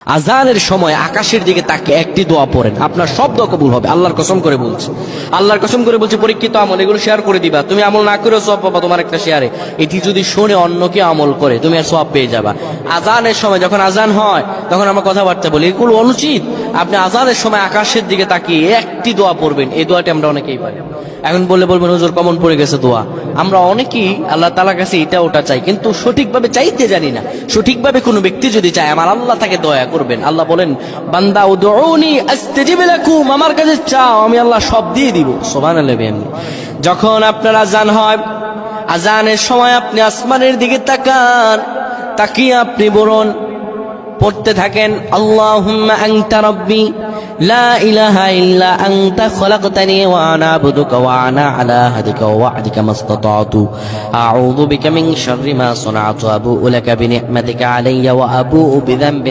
আজানের সময় আকাশের দিকে তাকিয়ে একটি দোয়া পড়েন, আপনার সব দোয়া কবুল হবে। আল্লাহর কসম করে বলছি, আল্লাহর কসম করে বলছি, পরীক্ষিত আমল এগুলো শেয়ার করে দিবা। তুমি আমল না করেও সওয়াব পাবা তোমার একটা শেয়ারে। এটি যদি শুনে অন্য কেউ আমল করে তুমি আর সওয়াব পেয়ে যাবা। আজানের সময় যখন আজান হয় তখন আমরা কথাবার্তা বলি, এগুলো অনুচিত। আপনি আজানের সময় আকাশের দিকে তাকিয়ে একটি দোয়া পড়বেন। এই দোয়াটি আমরা অনেকেই পাই। এখন বলবেন হুজুর কমন পড়ে গেছে দোয়া। আমরা অনেকেই আল্লাহ তাআলার কাছে এটা ওটা চাই, কিন্তু সঠিকভাবে চাইতে জানি না। সঠিকভাবে কোনো ব্যক্তি যদি চায় আমার আল্লাহ তাকে দয়া করবেন। আল্লাহ বলেন, বান্দা উদউনি আস্তাজিব লাকুম, আমার কাছে চাও আমি আল্লাহ সব দিয়ে দিব। সুবহানাল্লাহ। যখন আপনার আজান হয়, আজানের সময় আপনি আসমানের দিকে তাকান, তাকিয়ে আপনি বলুন, পড়তে থাকেন, আল্লাহুম্মা আনতা রাব্বি লা ইলাহা ইল্লা আনতা খলাকতানি ওয়া আনা আবদুকা ওয়া আনা আলা আহদিকা ওয়া ওয়া'দিকা মাসতাতা'তু আউযু বিকা মিন শাররি মা সানা'তু আবু'ু লাকা বিনি'মাতিকা আলাইয়া ওয়া আবু'ু বিযানবি